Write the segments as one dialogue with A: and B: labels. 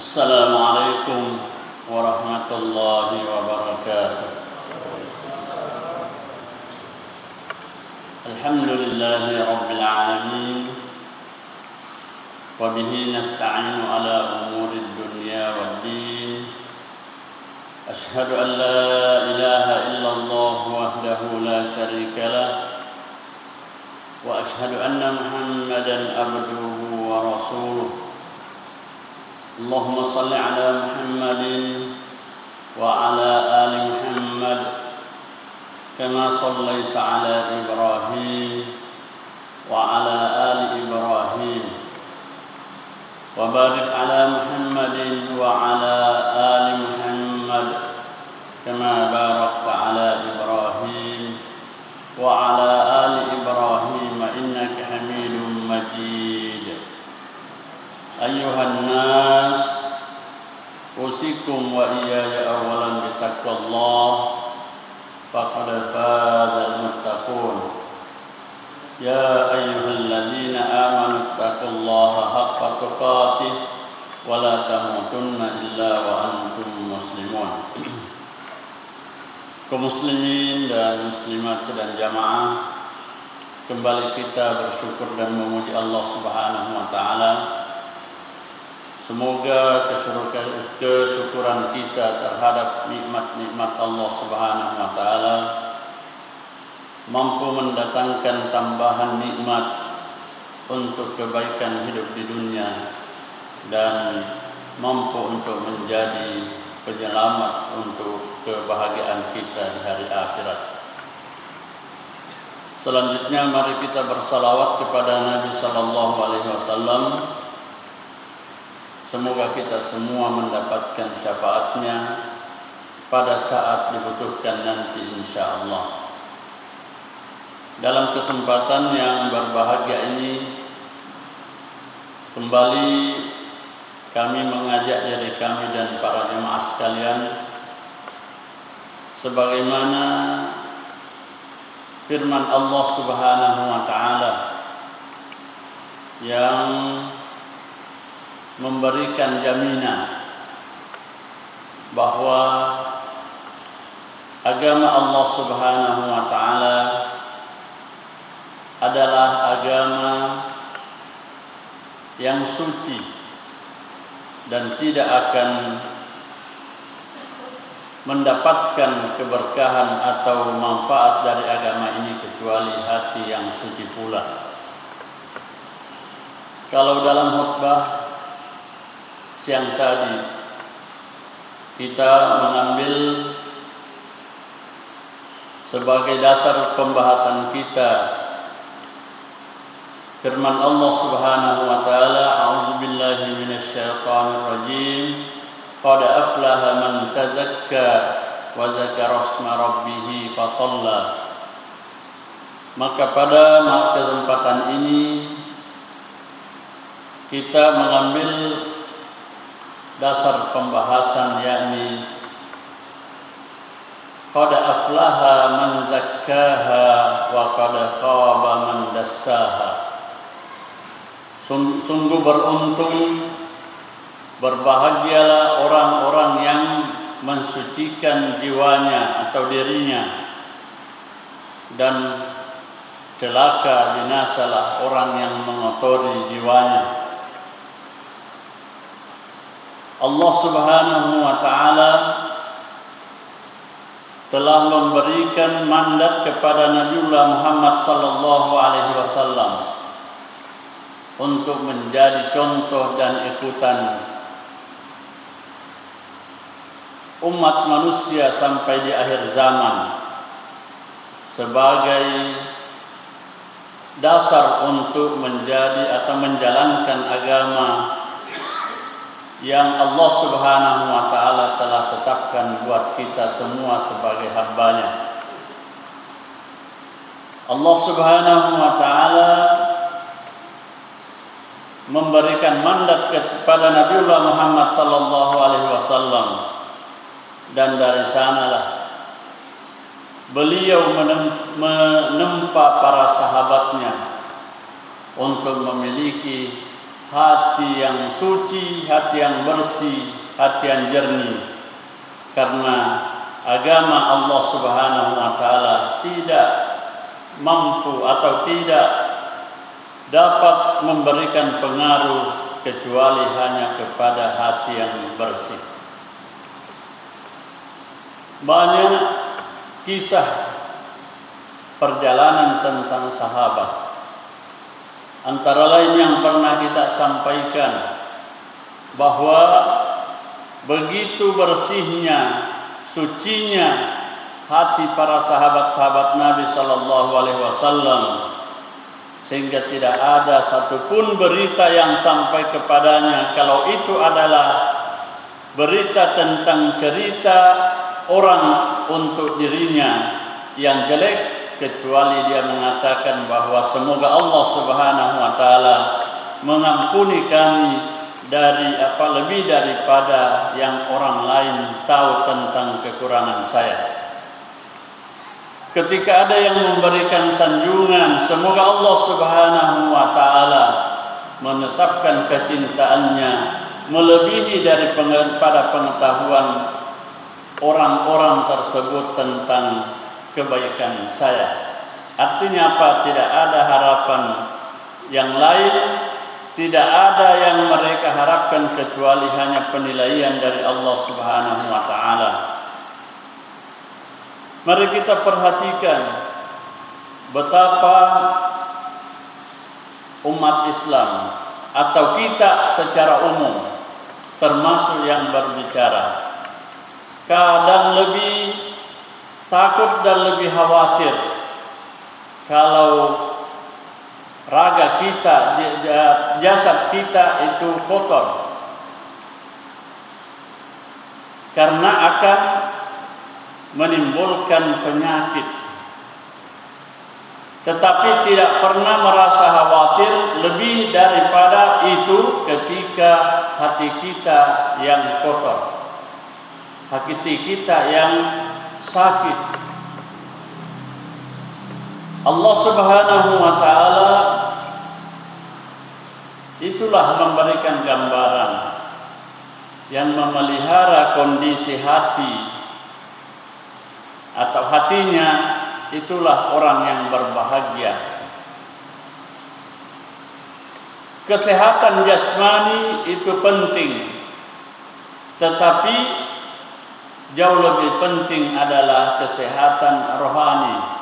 A: Assalamualaikum warahmatullahi wabarakatuh. Alhamdulillahi rabbil alamin. Wa bihi nasta'inu ala umurid dunya waddin. Ashhadu an la ilaha illallah wahdahu la syarika lah. Wa ashhadu anna Muhammadan abduhu wa rasuluh. Allahumma salli ala Muhammadin wa ala ali Muhammad kama sallaita ala Ibrahim wa ala ali Ibrahim wa barik ala Muhammadin wa ala ali Muhammad kama barakta ala Ibrahim wa ala ali Ibrahim innaka Hamidum Majid. Ayuhan nas, usikum wa iyaya awalan bitaqwallah, faqad fazal muttaqun. Ya ayyuhalladzina amanu taqullaha haqqa tuqatih wa la tamutunna illa wa antum muslimun. Kaum muslimin dan muslimat sedang jamaah, kembali kita bersyukur dan memuji Allah Subhanahu wa taala. Semoga kesyukuran kita terhadap nikmat-nikmat Allah Subhanahu wa taala mampu mendatangkan tambahan nikmat untuk kebaikan hidup di dunia dan mampu untuk menjadi penyelamat untuk kebahagiaan kita di hari akhirat. Selanjutnya mari kita bersalawat kepada Nabi sallallahu alaihi wasallam. Semoga kita semua mendapatkan syafaatnya pada saat dibutuhkan nanti insyaallah. Dalam kesempatan yang berbahagia ini, kembali kami mengajak diri kami dan para jemaah sekalian, sebagaimana firman Allah Subhanahu wa taala yang memberikan jaminan bahwa agama Allah Subhanahu wa taala adalah agama yang suci dan tidak akan mendapatkan keberkahan atau manfaat dari agama ini kecuali hati yang suci pula. Kalau dalam khutbah siang tadi kita mengambil sebagai dasar pembahasan kita firman Allah Subhanahu wa taala, a'udzubillahi minasyaitonir rajim, qad aflaha man tazakka wa zakara isma rabbih fasalla. Maka pada kesempatan ini kita mengambil dasar pembahasan, yakni qad aflaha man zakkaha wa qad khaba man dassaha. Sungguh beruntung, berbahagialah orang-orang yang mensucikan jiwanya atau dirinya, dan celaka binasalah orang yang mengotori jiwanya. Allah Subhanahu wa taala telah memberikan mandat kepada Nabiullah Muhammad sallallahu alaihi wasallam untuk menjadi contoh dan ikutan umat manusia sampai di akhir zaman, sebagai dasar untuk menjadi atau menjalankan agama yang Allah Subhanahu wa taala telah tetapkan buat kita semua sebagai hamba-Nya. Allah Subhanahu wa taala memberikan mandat kepada Nabiullah Muhammad sallallahu alaihi wasallam, dan dari sanalah beliau menempa para sahabatnya untuk memiliki hati yang suci, hati yang bersih, hati yang jernih. Karena agama Allah Subhanahu wa taala tidak mampu atau tidak dapat memberikan pengaruh kecuali hanya kepada hati yang bersih. Banyak kisah perjalanan tentang sahabat. Antara lain yang pernah kita sampaikan bahwa begitu bersihnya, sucinya hati para sahabat-sahabat Nabi sallallahu alaihi wasallam sehingga tidak ada satupun berita yang sampai kepadanya kalau itu adalah berita tentang cerita orang untuk dirinya yang jelek, kecuali dia mengatakan bahwa semoga Allah Subhanahu wa taala mengampuni kami dari lebih daripada yang orang lain tahu tentang kekurangan saya. Ketika ada yang memberikan sanjungan, semoga Allah Subhanahu wa taala menetapkan kecintaannya melebihi daripada pengetahuan orang-orang tersebut tentang kebaikan saya. Artinya apa? Tidak ada harapan yang lain, tidak ada yang mereka harapkan kecuali hanya penilaian dari Allah Subhanahu wa taala. Mari kita perhatikan betapa umat Islam atau kita secara umum termasuk yang berbicara kadang lebih takut dan lebih khawatir kalau raga kita, jasad kita itu kotor, karena akan menimbulkan penyakit. Tetapi tidak pernah merasa khawatir lebih daripada itu ketika hati kita yang kotor, hati kita yang sakit. Allah Subhanahu wa taala itulah memberikan gambaran yang memelihara kondisi hati atau hatinya, itulah orang yang berbahagia. Kesehatan jasmani itu penting, tetapi jauh lebih penting adalah kesehatan rohani.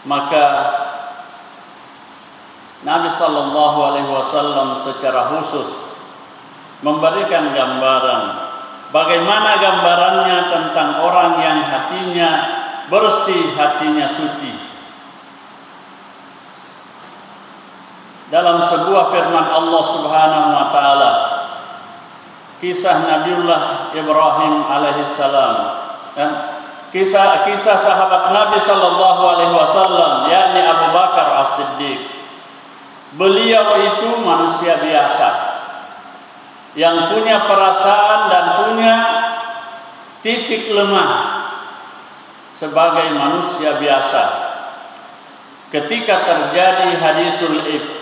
A: Maka Nabi sallallahu alaihi wasallam secara khusus memberikan gambaran. Bagaimana gambarannya tentang orang yang hatinya bersih, hatinya suci. Dalam sebuah firman Allah Subhanahu wa taala, kisah Nabiullah Ibrahim alaihissalam dan kisah sahabat Nabi sallallahu alaihi wasallam, yakni Abu Bakar As-Siddiq. Beliau itu manusia biasa yang punya perasaan dan punya titik lemah sebagai manusia biasa. Ketika terjadi hadisul ifk,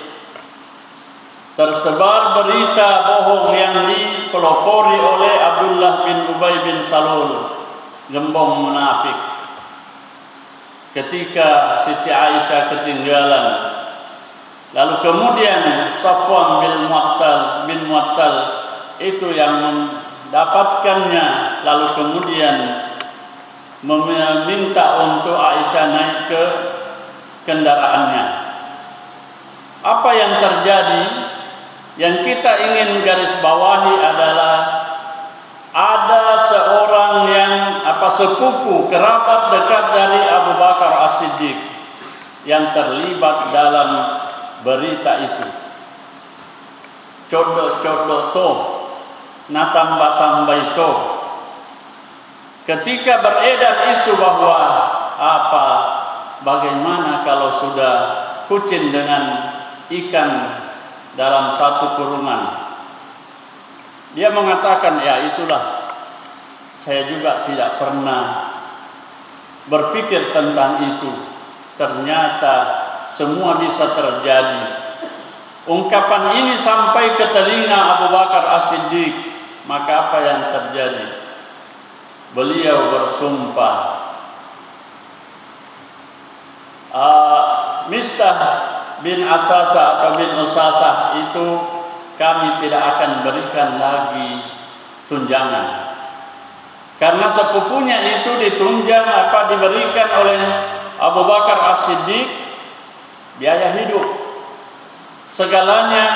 A: tersebar berita bohong yang dipelopori oleh Abdullah bin Ubay bin Salul, gembong munafik. Ketika Siti Aisyah ketinggalan, lalu kemudian Safwan bin Muattal itu yang mendapatkannya, lalu kemudian meminta untuk Aisyah naik ke kendaraannya. Apa yang terjadi? Yang kita ingin garis bawahi adalah ada seorang yang sepupu kerabat dekat dari Abu Bakar As-Siddiq yang terlibat dalam berita itu. Codok-codok to, natambah-tambah itu. Ketika beredar isu bahwa bagaimana kalau sudah kucing dengan ikan dalam satu kurungan, dia mengatakan, ya itulah, saya juga tidak pernah berpikir tentang itu. Ternyata semua bisa terjadi. ungkapan ini sampai ke telinga Abu Bakar As-Siddiq, maka apa yang terjadi? Beliau bersumpah, Mistah bin Asasah atau bin Usasah itu kami tidak akan berikan lagi tunjangan, karena sepupunya itu ditunjang diberikan oleh Abu Bakar As-Siddiq biaya hidup, segalanya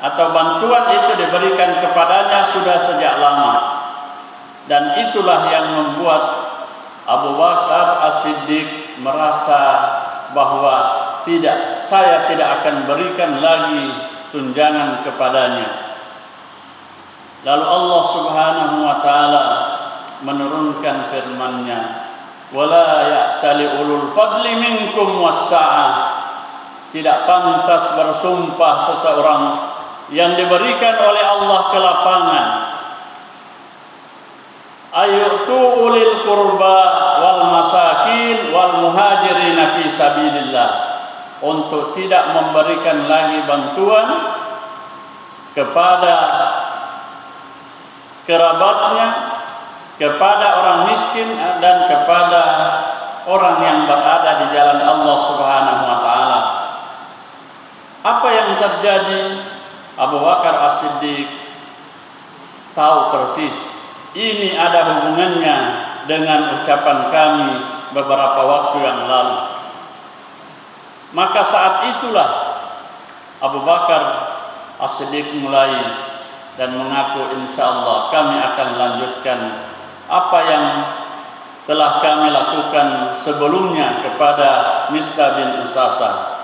A: atau bantuan itu diberikan kepadanya sudah sejak lama, dan itulah yang membuat Abu Bakar As-Siddiq merasa bahwa saya tidak akan berikan lagi tunjangan kepadanya. Lalu Allah Subhanahu wa taala menurunkan firman-Nya, "Wala ya'tali ulul fadli minkum was-sa'ah." Tidak pantas bersumpah seseorang yang diberikan oleh Allah kelapangan, ayu'tu ulil qurba wal masakin wal muhajirin fi sabilillah, untuk tidak memberikan lagi bantuan kepada kerabatnya, kepada orang miskin dan kepada orang yang berada di jalan Allah Subhanahu wa taala. Apa yang terjadi? Abu Bakar As-Siddiq tahu persis ini ada hubungannya dengan ucapan kami beberapa waktu yang lalu. Maka saat itulah Abu Bakar As-Siddiq mulai dan mengaku, insyaallah kami akan lanjutkan apa yang telah kami lakukan sebelumnya kepada Mistah bin Usasah.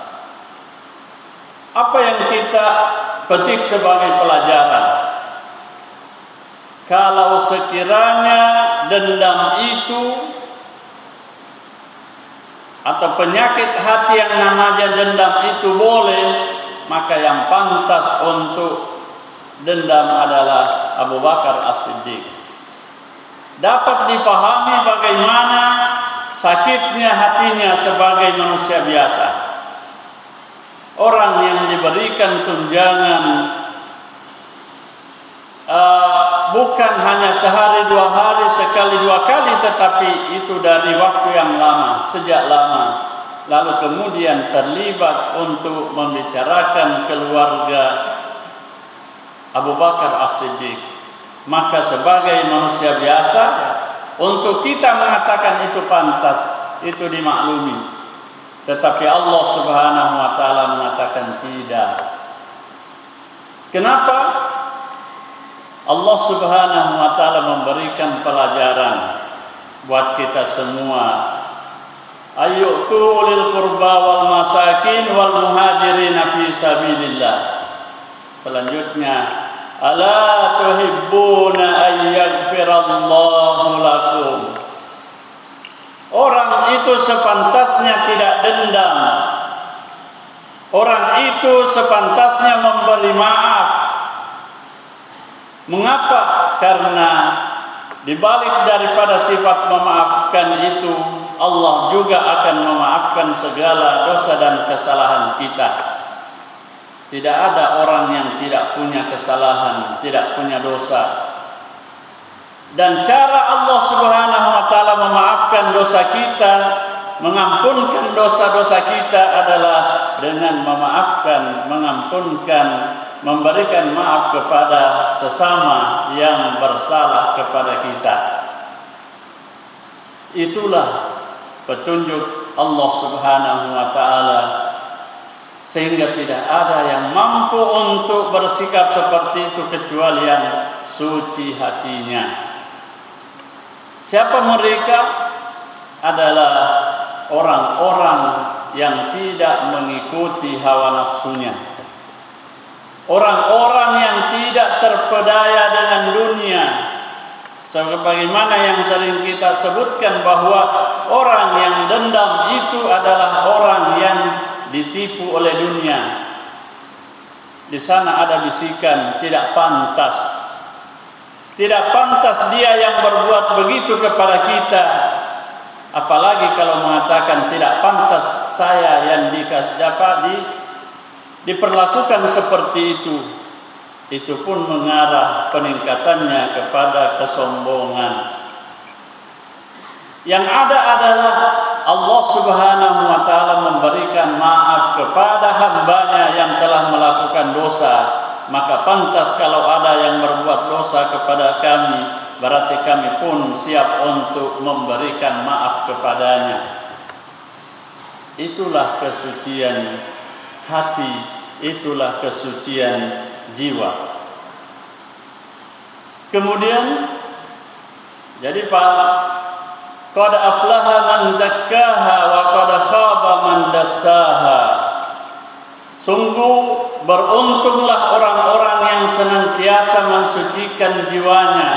A: Apa yang kita petik sebagai pelajaran? Kalau sekiranya dendam itu atau penyakit hati yang namanya dendam itu boleh, maka yang pantas untuk dendam adalah Abu Bakar As-Siddiq. Dapat dipahami bagaimana sakitnya hatinya sebagai manusia biasa. Orang yang diberikan tunjangan bukan hanya sehari dua hari, sekali dua kali, tetapi itu dari waktu yang lama, sejak lama. Lalu kemudian terlibat untuk membicarakan keluarga Abu Bakar As-Siddiq. Maka sebagai manusia biasa, untuk kita mengatakan itu pantas, itu dimaklumi. Tetapi Allah Subhanahu wa taala mengatakan tidak. Kenapa? Allah Subhanahu wa taala memberikan pelajaran buat kita semua. Ayyu'tu lil qurba wal masakin wal muhajirin fi sabilillah. Selanjutnya, ala tuhibbuna an yaghfirallahu lakum. Orang itu sepantasnya tidak dendam. Orang itu sepantasnya memberi maaf. Mengapa? Karena dibalik daripada sifat memaafkan itu, Allah juga akan memaafkan segala dosa dan kesalahan kita. Tidak ada orang yang tidak punya kesalahan, tidak punya dosa. Dan cara Allah Subhanahu wa taala memaafkan dosa kita, mengampunkan dosa-dosa kita adalah dengan memaafkan, mengampunkan, memberikan maaf kepada sesama yang bersalah kepada kita. Itulah petunjuk Allah Subhanahu wa taala, sehingga tidak ada yang mampu untuk bersikap seperti itu kecuali yang suci hatinya. Siapa mereka? Adalah orang-orang yang tidak mengikuti hawa nafsunya, orang-orang yang tidak terpedaya dengan dunia. Sebagaimana yang sering kita sebutkan bahwa orang yang dendam itu adalah orang yang ditipu oleh dunia. Di sana ada bisikan, tidak pantas. Tidak pantas dia yang berbuat begitu kepada kita. Apalagi kalau mengatakan tidak pantas saya yang diperlakukan seperti itu pun mengarah peningkatannya kepada kesombongan. Yang ada adalah Allah Subhanahu wa taala memberikan maaf kepada hamba-Nya yang telah melakukan dosa, maka pantas kalau ada yang berbuat dosa kepada kami, berarti kami pun siap untuk memberikan maaf kepadanya. Itulah kesucian hati, itulah kesucian jiwa. Kemudian jadi qad aflaha man zakkaha wa qad khaba man dassaha. Sungguh beruntunglah orang-orang yang senantiasa mensucikan jiwanya,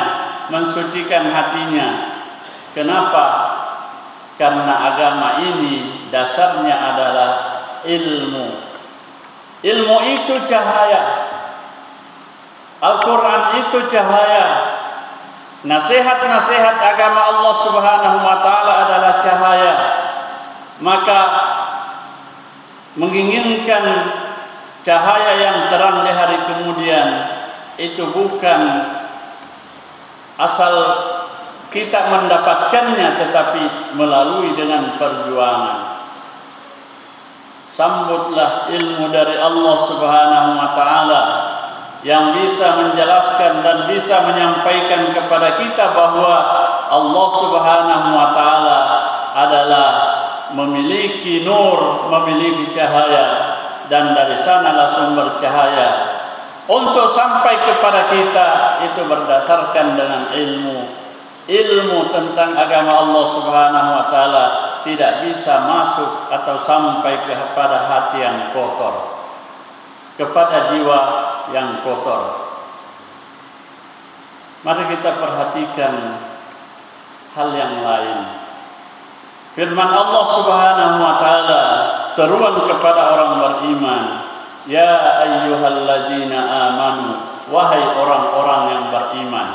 A: mensucikan hatinya. Kenapa? Karena agama ini dasarnya adalah ilmu. Ilmu itu cahaya. Al-Quran itu cahaya. Nasihat-nasihat agama Allah Subhanahu wa taala adalah cahaya. Maka menginginkan cahaya yang terang di hari kemudian itu bukan asal kita mendapatkannya, tetapi melalui dengan perjuangan. Sambutlah ilmu dari Allah Subhanahu wa taala yang bisa menjelaskan dan bisa menyampaikan kepada kita bahwa Allah Subhanahu wa taala adalah memiliki nur, memiliki cahaya, dan dari sanalah sumber cahaya. Untuk sampai kepada kita itu berdasarkan dengan ilmu. Ilmu tentang agama Allah Subhanahu wa taala tidak bisa masuk atau sampai kepada hati yang kotor, kepada jiwa yang kotor. Mari kita perhatikan hal yang lain. Firman Allah Subhanahu wa taala, seruan kepada orang beriman, ya ayyuhalladzina amanu, wahai orang-orang yang beriman,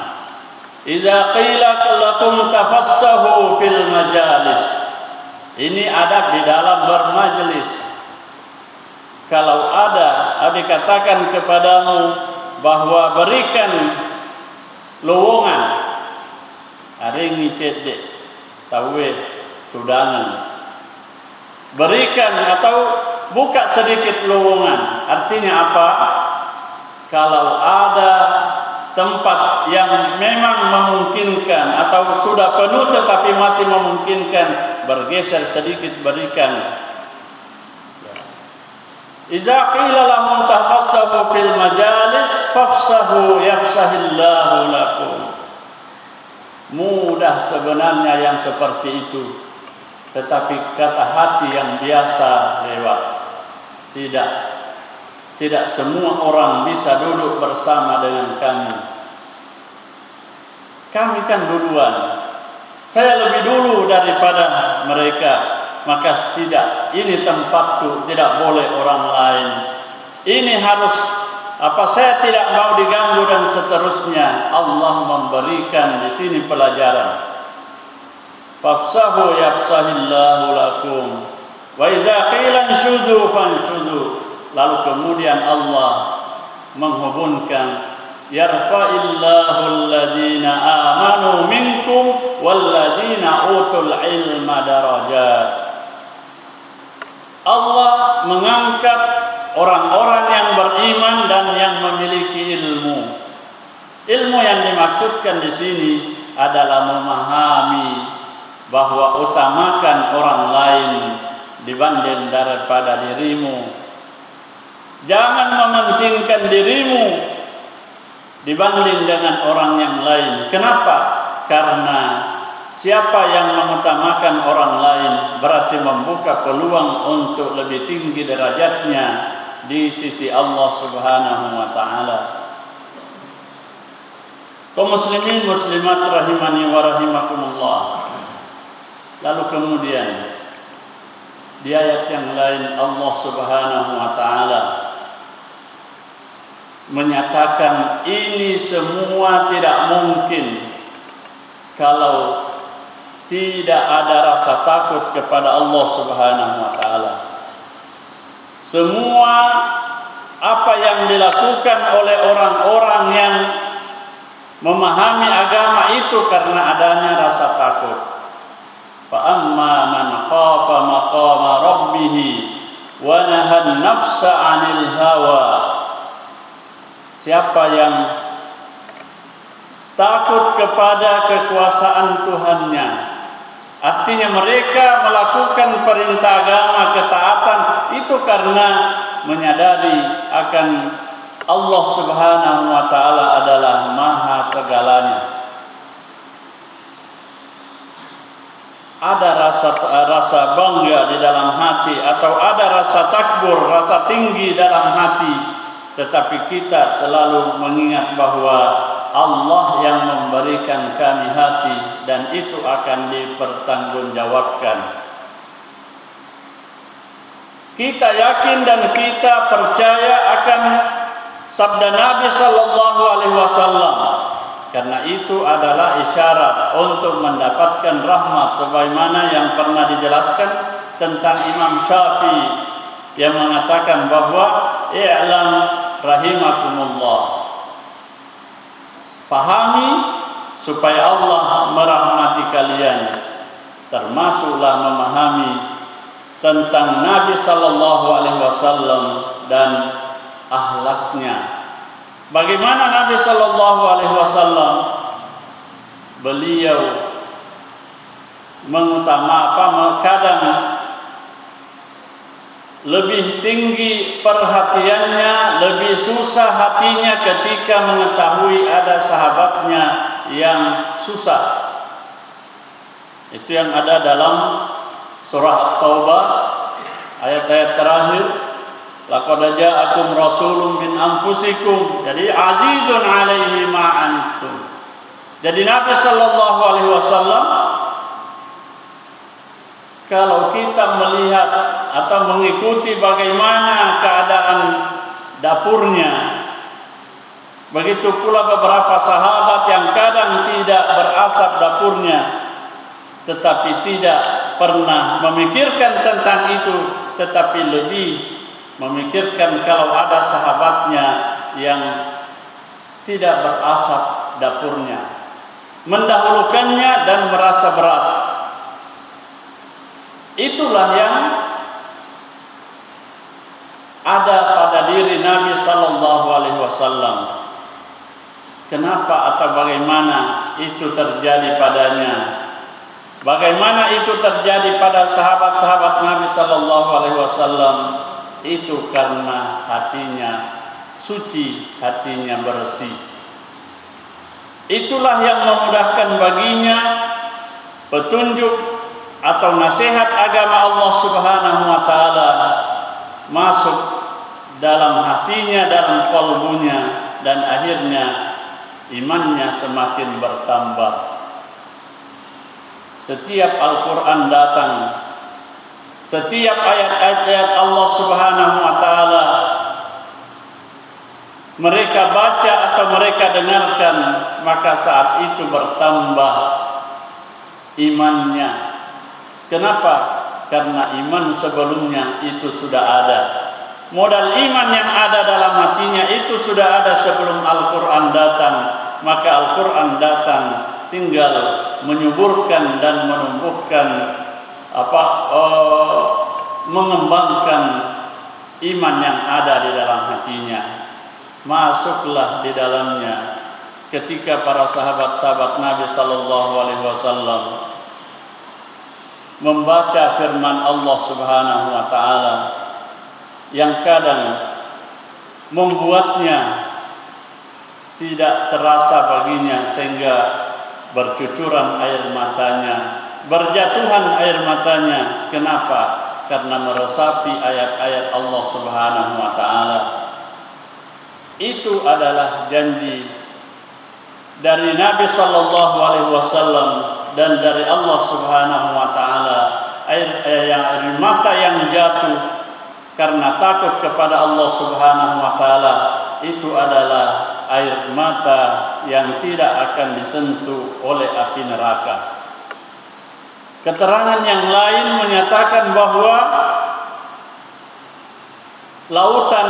A: idza qila lakum tafassahu fil majalis. Ini adab di dalam bermajlis. Kalau ada dikatakan kepadamu bahwa berikan lowongan, ada yang ngicet dek, tawe, tudangan, berikan atau buka sedikit lowongan. Artinya apa? Kalau ada tempat yang memang memungkinkan atau sudah penuh tetapi masih memungkinkan, bergeser sedikit, berikan. Iza qila lahum tafassahu fil majalis fafsahu yafsahillahu lakum. Mudah sebenarnya yang seperti itu, tetapi kata hati yang biasa lewat. Tidak semua orang bisa duduk bersama dengan kami. Kami kan duluan. Saya lebih dulu daripada mereka. Maka tidak, ini tempatku, tidak boleh orang lain. Ini harus saya tidak mau diganggu dan seterusnya. Allah memberikan di sini pelajaran. Fafsahu yafsahillahu lakum. Wa idza qila anshudu fanshudu. Lalu kemudian Allah menghubungkan, yarfa'illahu alladhina amanu minkum walladhina utul ilma darajat. Allah mengangkat orang-orang yang beriman dan yang memiliki ilmu. Ilmu yang dimaksudkan di sini adalah memahami bahwa utamakan orang lain dibanding daripada dirimu. Jangan mementingkan dirimu dibanding dengan orang yang lain. Kenapa? Karena siapa yang mengutamakan orang lain berarti membuka peluang untuk lebih tinggi derajatnya di sisi Allah Subhanahu wa taala. Kaum muslimin muslimat rahimani wa rahimakumullah. Lalu kemudian di ayat yang lain Allah Subhanahu wa taala menyatakan ini semua tidak mungkin kalau tidak ada rasa takut kepada Allah Subhanahu wa taala. Semua apa yang dilakukan oleh orang-orang yang memahami agama itu karena adanya rasa takut. Fa amma man khafa maqama rabbih wa nahan nafsa 'anil hawa. Siapa yang takut kepada kekuasaan Tuhannya, artinya mereka melakukan perintah agama, ketaatan itu karena menyadari akan Allah Subhanahu wa taala adalah maha segalanya. Ada rasa bangga di dalam hati, atau ada rasa takbur, rasa tinggi dalam hati, tetapi kita selalu mengingat bahwa Allah yang memberikan kami hati dan itu akan dipertanggungjawabkan. Kita yakin dan kita percaya akan sabda Nabi sallallahu alaihi wasallam, karena itu adalah isyarat untuk mendapatkan rahmat, sebagaimana yang pernah dijelaskan tentang Imam Syafi'i yang mengatakan bahwa i'lam rahimakumullah, pahami supaya Allah merahmati kalian, termasuklah memahami tentang Nabi sallallahu alaihi wasallam dan akhlaknya. Bagaimana Nabi sallallahu alaihi wasallam? Beliau kadang lebih tinggi perhatiannya, lebih susah hatinya ketika mengetahui ada sahabatnya yang susah. Itu yang ada dalam surah At-Taubah ayat-ayat terakhir. Laqad ja'akum rasulun min anfusikum. Jadi azizun 'alaihi ma 'anittum. Jadi Nabi sallallahu alaihi wasallam, kalau kita melihat atau mengikuti bagaimana keadaan dapurnya, begitu pula beberapa sahabat yang kadang tidak berasap dapurnya, tetapi tidak pernah memikirkan tentang itu, tetapi lebih memikirkan kalau ada sahabatnya yang tidak berasap dapurnya, mendahulukannya dan merasa berat. Itulah yang ada pada diri Nabi sallallahu alaihi wasallam. Kenapa atau bagaimana itu terjadi padanya? Bagaimana itu terjadi pada sahabat-sahabat Nabi sallallahu alaihi wasallam? Itu karena hatinya suci, hatinya bersih. Itulah yang memudahkan baginya petunjuk atau nasihat agama Allah Subhanahu wa taala masuk dalam hatinya, dalam qalbunya, dan akhirnya imannya semakin bertambah. Setiap Al-Quran datang, setiap ayat-ayat Allah Subhanahu wa taala mereka baca atau mereka dengarkan, maka saat itu bertambah imannya. Kenapa? Karena iman sebelumnya itu sudah ada. Modal iman yang ada dalam hatinya itu sudah ada sebelum Al-Quran datang. Maka Al-Quran datang tinggal menyuburkan dan menumbuhkan mengembangkan iman yang ada di dalam hatinya. Masuklah di dalamnya. Ketika para sahabat-sahabat Nabi sallallahu alaihi wasallam membaca firman Allah Subhanahu wa taala yang kadang membuatnya tidak terasa baginya sehingga bercucuran air matanya, berjatuhan air matanya. Kenapa? Karena meresapi ayat-ayat Allah Subhanahu wa taala. Itu adalah janji dari Nabi sallallahu alaihi wasallam dan dari Allah Subhanahu wa taala. Air mata yang jatuh karena takut kepada Allah Subhanahu wa taala itu adalah air mata yang tidak akan disentuh oleh api neraka. Keterangan yang lain menyatakan bahwa lautan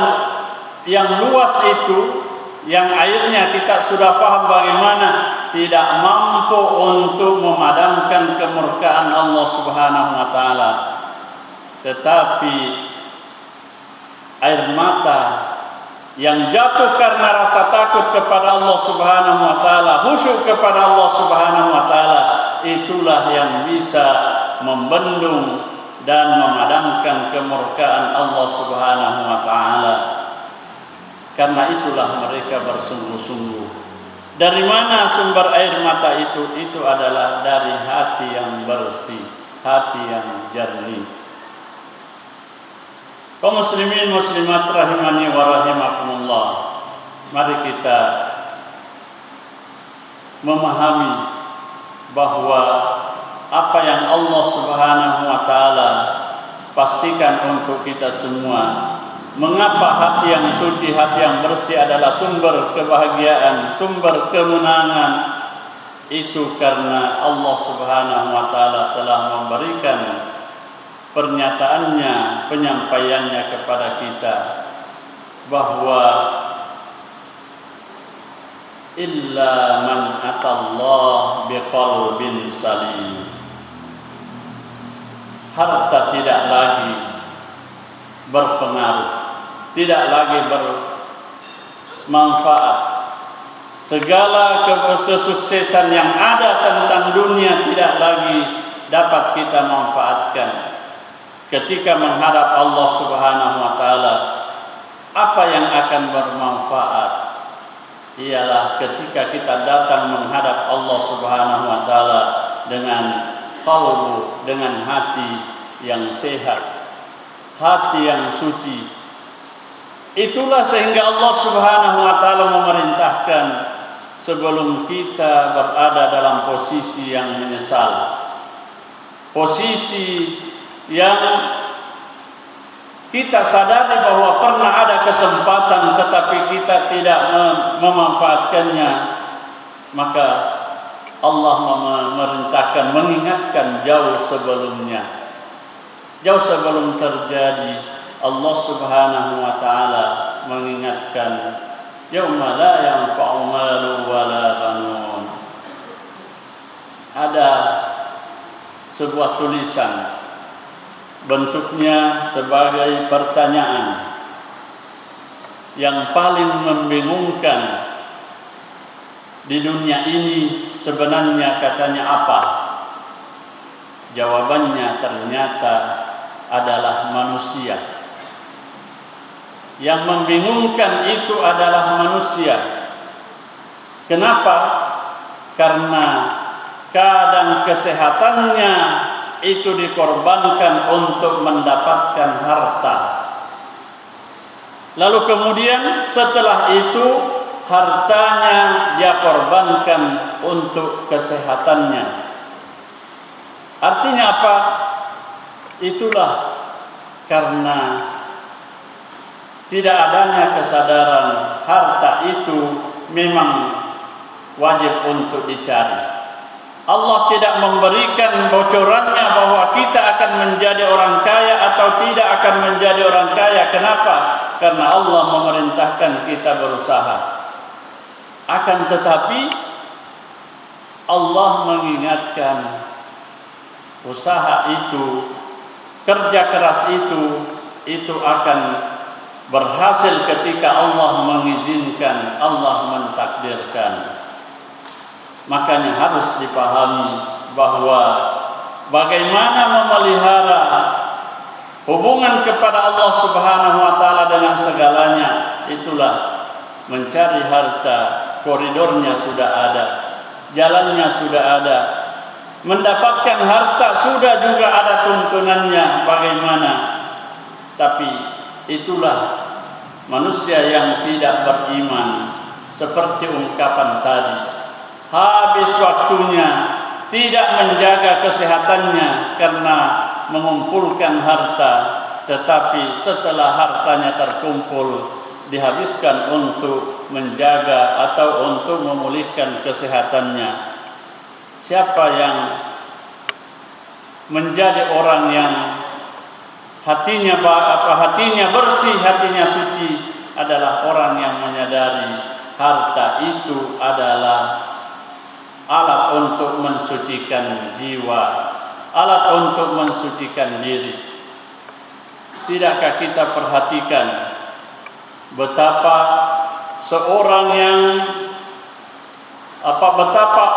A: yang luas itu, yang airnya kita sudah paham bagaimana, tidak mampu untuk memadamkan kemurkaan Allah Subhanahu wa taala. Tetapi air mata yang jatuh karena rasa takut kepada Allah Subhanahu wa taala, khusyuk kepada Allah Subhanahu wa taala, itulah yang bisa membendung dan memadamkan kemurkaan Allah Subhanahu wa taala. Karena itulah mereka bersungguh-sungguh. Dari mana sumber air mata itu? Itu adalah dari hati yang bersih, hati yang jernih. Kaum muslimin muslimat rahimani wa rahimakumullah, mari kita memahami bahwa apa yang Allah Subhanahu wa taala pastikan untuk kita semua. Mengapa hati yang suci, hati yang bersih adalah sumber kebahagiaan, sumber kemenangan? Itu karena Allah Subhanahu wa taala telah memberikan pernyataannya, penyampaiannya kepada kita bahwa illa man atallah biqalbin salim. Harta tidak lagi berpengaruh, tidak lagi bermanfaat. Segala kesuksesan yang ada tentang dunia tidak lagi dapat kita manfaatkan ketika menghadap Allah Subhanahu wa taala. Apa yang akan bermanfaat ialah ketika kita datang menghadap Allah Subhanahu wa taala dengan qalbu, dengan hati yang sehat, hati yang suci. Itulah sehingga Allah Subhanahu wa taala memerintahkan sebelum kita berada dalam posisi yang menyesal, posisi yang kita sadari bahwa pernah ada kesempatan tetapi kita tidak memanfaatkannya, maka Allah memerintahkan, mengingatkan jauh sebelumnya, jauh sebelum terjadi. Allah Subhanahu wa taala mengingatkan, yauma la yanfa'u malu wala banun. Ada sebuah tulisan, bentuknya sebagai pertanyaan yang paling membingungkan di dunia ini. Sebenarnya katanya apa? Jawabannya ternyata adalah manusia. Yang membingungkan itu adalah manusia. Kenapa? Karena kadang kesehatannya itu dikorbankan untuk mendapatkan harta. Lalu kemudian setelah itu hartanya dia korbankan untuk kesehatannya. Artinya apa? Itulah karena tidak adanya kesadaran harta itu memang wajib untuk dicari. Allah tidak memberikan bocorannya bahwa kita akan menjadi orang kaya atau tidak akan menjadi orang kaya. Kenapa? Karena Allah memerintahkan kita berusaha. Akan tetapi Allah mengingatkan usaha itu, kerja keras itu akan berhasil ketika Allah mengizinkan, Allah mentakdirkan. Makanya harus dipahami bahwa bagaimana memelihara hubungan kepada Allah Subhanahu wa taala dengan segalanya, itulah mencari harta. Koridornya sudah ada, jalannya sudah ada. Mendapatkan harta sudah juga ada tuntunannya bagaimana. Tapi itulah manusia yang tidak beriman, seperti ungkapan tadi. Habis waktunya, tidak menjaga kesehatannya karena mengumpulkan harta, tetapi setelah hartanya terkumpul, dihabiskan untuk menjaga atau untuk memulihkan kesehatannya. Siapa yang menjadi orang yang hatinya bersih, hatinya suci, adalah orang yang menyadari harta itu adalah alat untuk mensucikan jiwa, alat untuk mensucikan diri. Tidakkah kita perhatikan betapa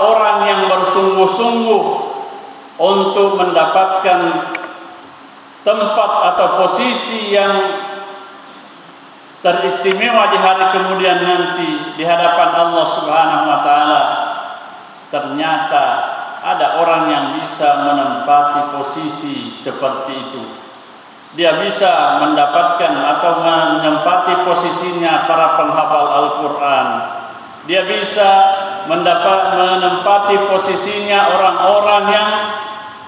A: orang yang bersungguh-sungguh untuk mendapatkan tempat atau posisi yang teristimewa di hari kemudian nanti di hadapan Allah Subhanahu wa taala. Ternyata ada orang yang bisa menempati posisi seperti itu. Dia bisa mendapatkan atau menempati posisinya para penghafal Al-Quran. Dia bisa menempati posisinya orang-orang yang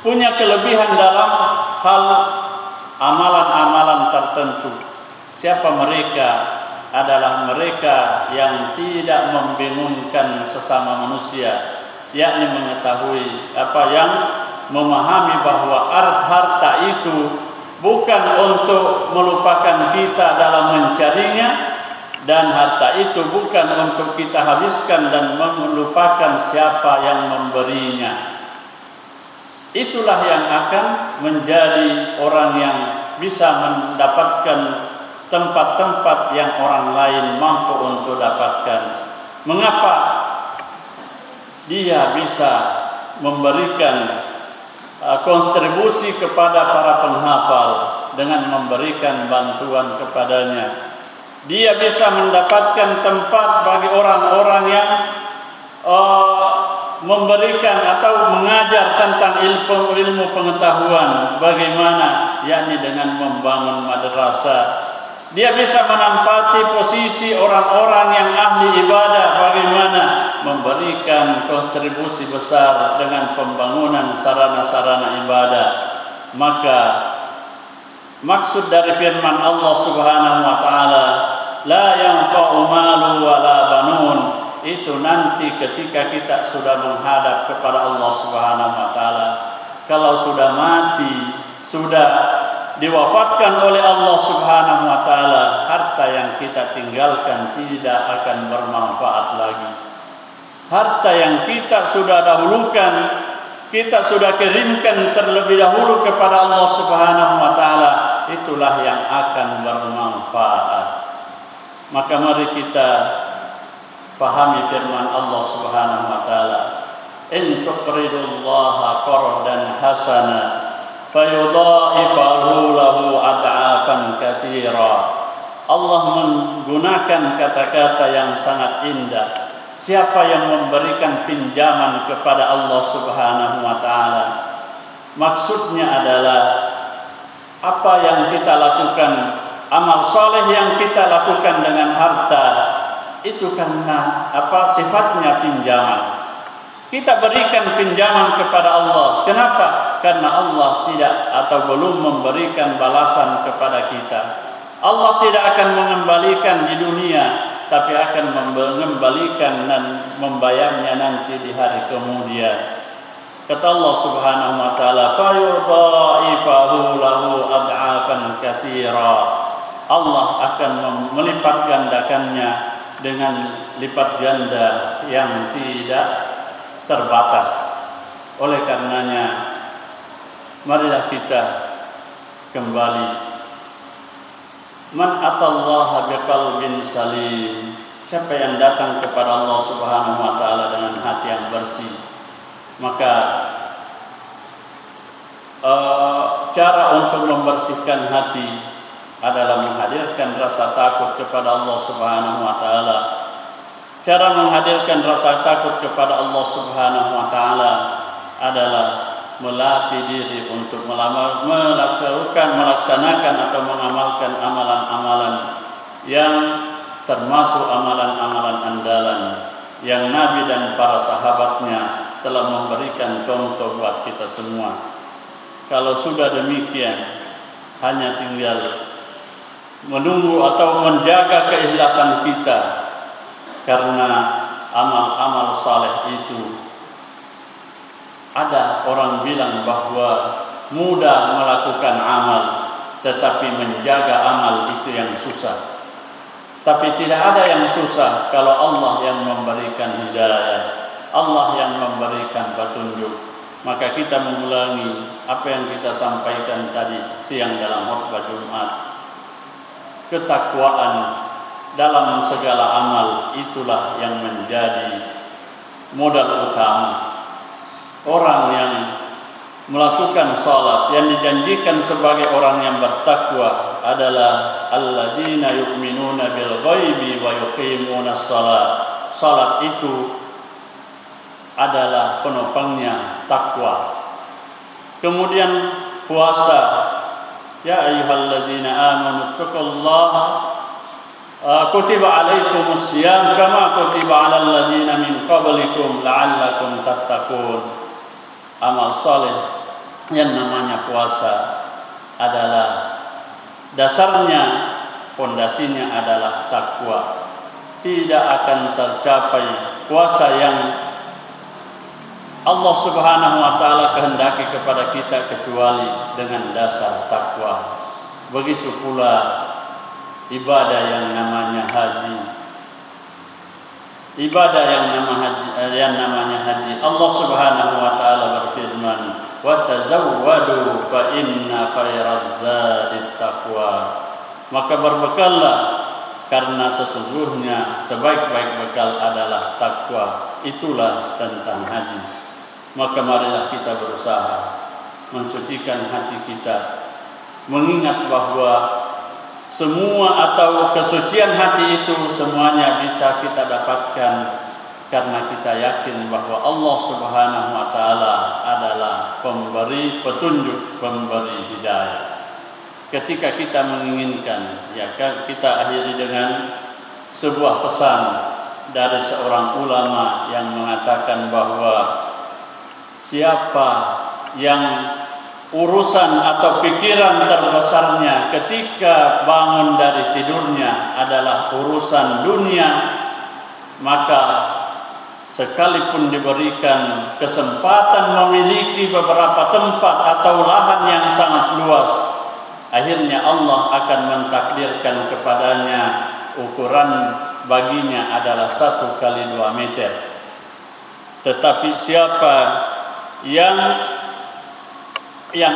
A: punya kelebihan dalam hal amalan-amalan tertentu. Siapa mereka? Adalah mereka yang tidak membingungkan sesama manusia, yakni mengetahui memahami bahwa harta itu bukan untuk melupakan kita dalam mencarinya, dan harta itu bukan untuk kita habiskan dan melupakan siapa yang memberinya. Itulah yang akan menjadi orang yang bisa mendapatkan tempat-tempat yang orang lain mampu untuk dapatkan. Mengapa dia bisa memberikan kontribusi kepada para penghafal dengan memberikan bantuan kepadanya? Dia bisa mendapatkan tempat bagi orang-orang yang memberikan atau mengajar tentang ilmu pengetahuan. Bagaimana? Yakni dengan membangun madrasah. Dia bisa menempati posisi orang-orang yang ahli ibadah. Bagaimana? Memberikan kontribusi besar dengan pembangunan sarana-sarana ibadah. Maka maksud dari firman Allah Subhanahu wa taala, la yanfa'u malu wala banun, itu nanti ketika kita sudah menghadap kepada Allah Subhanahu wa taala. Kalau sudah mati, sudah diwafatkan oleh Allah Subhanahu wa taala, harta yang kita tinggalkan tidak akan bermanfaat lagi. Harta yang kita sudah dahulukan, kita sudah kirimkan terlebih dahulu kepada Allah Subhanahu wa taala, itulah yang akan bermanfaat. Maka mari kita pahami firman Allah Subhanahu wa taala, in tuqridullaha qardan hasana fayudha'ifahu lahu ad'afan katsira. Allah menggunakan kata-kata yang sangat indah. Siapa yang memberikan pinjaman kepada Allah Subhanahu wa taala, maksudnya adalah apa yang kita lakukan, amal soleh yang kita lakukan dengan harta itu karena sifatnya pinjaman. Kita berikan pinjaman kepada Allah. Kenapa? Karena Allah tidak atau belum memberikan balasan kepada kita. Allah tidak akan mengembalikan di dunia, tapi akan mengembalikan dan membayarnya nanti di hari kemudian. Kata Allah Subhanahu wa taala, fa yudha'ifahu lahu ad'afan katsira. Allah akan melipat gandakannya dengan lipat ganda yang tidak terbatas. Oleh karenanya, marilah kita kembali. Man atallaha biqalbin salim. Siapa yang datang kepada Allah Subhanahu wa taala dengan hati yang bersih, maka cara untuk membersihkan hati adalah menghadirkan rasa takut kepada Allah Subhanahu wa taala. Cara menghadirkan rasa takut kepada Allah Subhanahu wa taala adalah melatih diri untuk melaksanakan atau mengamalkan amalan-amalan yang termasuk amalan-amalan andalan yang Nabi dan para sahabatnya telah memberikan contoh buat kita semua. Kalau sudah demikian, hanya tinggal menunggu atau menjaga keikhlasan kita, karena amal-amal saleh itu ada orang bilang bahwa mudah melakukan amal, tetapi menjaga amal itu yang susah. Tapi tidak ada yang susah kalau Allah yang memberikan hidayah, Allah yang memberikan petunjuk. Maka kita mengulangi apa yang kita sampaikan tadi siang dalam khutbah Jumat. Ketakwaan dalam segala amal itulah yang menjadi modal utama. Orang yang melakukan salat yang dijanjikan sebagai orang yang bertakwa adalah alladzina yu'minuna bil ghaibi wa yuqimunas salat. Salat itu adalah penopangnya takwa. Kemudian puasa, ya ayyuhalladzina amanu taqullaha kutiba alaikumus syiyam kama kutiba alal ladzina min qablikum la'allakum tattaqun. Amal saleh yang namanya puasa adalah dasarnya, fondasinya adalah takwa. Tidak akan tercapai puasa yang Allah Subhanahu wa taala kehendaki kepada kita kecuali dengan dasar takwa. Begitu pula ibadah yang namanya haji. Ibadah yang namanya haji. Allah Subhanahu wa taala berfirman, "Wa tazawwadu fa inna khairaz zadit taqwa." Maka berbekallah karena sesungguhnya sebaik-baik bekal adalah takwa. Itulah tentang haji. Maka marilah kita berusaha mensucikan hati kita, mengingat bahwa semua atau kesucian hati itu semuanya bisa kita dapatkan karena kita yakin bahwa Allah Subhanahu wa taala adalah pemberi petunjuk, pemberi hidayah. Ketika kita menginginkan, ya kita akhiri dengan sebuah pesan dari seorang ulama yang mengatakan bahwa siapa yang urusan atau pikiran terbesarnya ketika bangun dari tidurnya adalah urusan dunia, maka sekalipun diberikan kesempatan memiliki beberapa tempat atau lahan yang sangat luas, akhirnya Allah akan mentakdirkan kepadanya ukuran baginya adalah 1 kali 2 meter. Tetapi siapa yang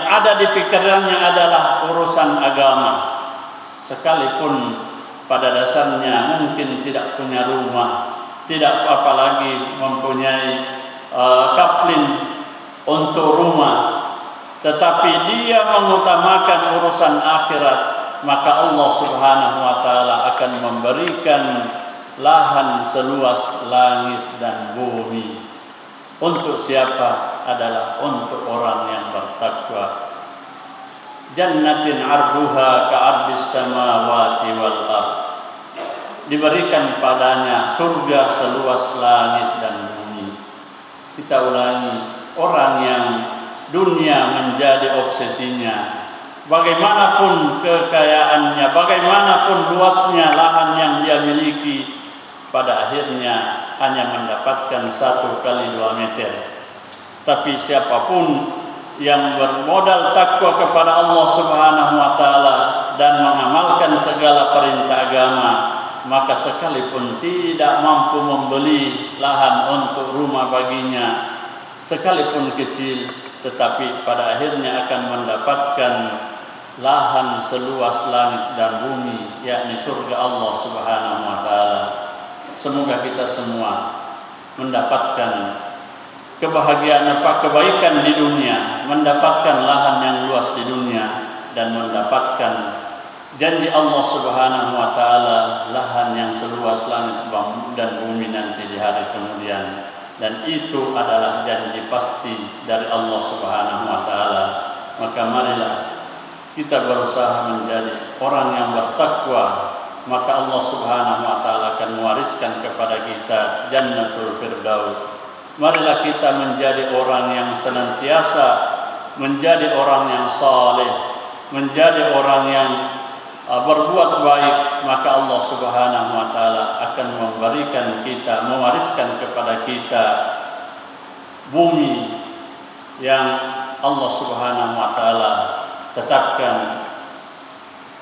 A: ada di pikirannya adalah urusan agama, sekalipun pada dasarnya mungkin tidak punya rumah, tidak apalagi mempunyai kaplin untuk rumah, tetapi dia mengutamakan urusan akhirat, maka Allah Subhanahu wa taala akan memberikan lahan seluas langit dan bumi. Untuk siapa? Adalah untuk orang yang bertakwa. Jannatin arduha ka'ardis samawati wal ard. Diberikan padanya surga seluas langit dan bumi. Kita ulangi, orang yang dunia menjadi obsesinya, bagaimanapun kekayaannya, bagaimanapun luasnya lahan yang dia miliki, pada akhirnya hanya mendapatkan 1 kali 2 meter. Tapi siapapun yang bermodal takwa kepada Allah Subhanahu wa taala dan mengamalkan segala perintah agama, maka sekalipun tidak mampu membeli lahan untuk rumah baginya, sekalipun kecil, tetapi pada akhirnya akan mendapatkan lahan seluas langit dan bumi, yakni surga Allah Subhanahu wa taala. Semoga kita semua mendapatkan kebahagiaan kebaikan di dunia, mendapatkan lahan yang luas di dunia, dan mendapatkan janji Allah Subhanahu wa taala lahan yang seluas langit dan bumi nanti di hari kemudian. Dan itu adalah janji pasti dari Allah Subhanahu wa taala. Maka marilah kita berusaha menjadi orang yang bertakwa, maka Allah Subhanahu wa taala akan mewariskan kepada kita Jannatul Firdaus. Marilah kita menjadi orang yang senantiasa menjadi orang yang saleh, menjadi orang yang berbuat baik, maka Allah Subhanahu wa taala akan memberikan kita, mewariskan kepada kita bumi yang Allah Subhanahu wa taala tetapkan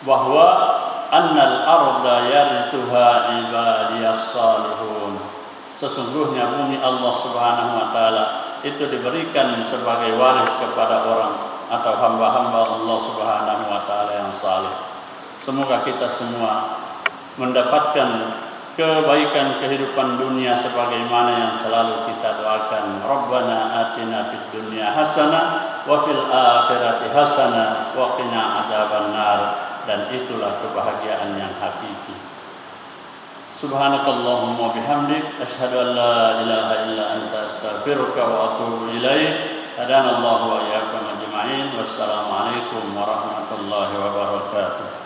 A: bahwa annal arda yarithuha ibadiyas salihun. Sesungguhnya bumi Allah Subhanahu wa taala itu diberikan sebagai waris kepada orang atau hamba-hamba Allah Subhanahu wa taala yang saleh. Semoga kita semua mendapatkan kebaikan kehidupan dunia sebagaimana yang selalu kita doakan. Rabbana atina fid dunya hasanah wa fil akhirati hasanah wa qina azabannar. Dan itulah kebahagiaan yang hakiki. Subhanakallahumma bihamdik asyhadu an la ilaha illa anta astaghfiruka wa atubu ilaik. Hadanallahu wa iyyakum ajma'in. Wassalamualaikum warahmatullahi wabarakatuh.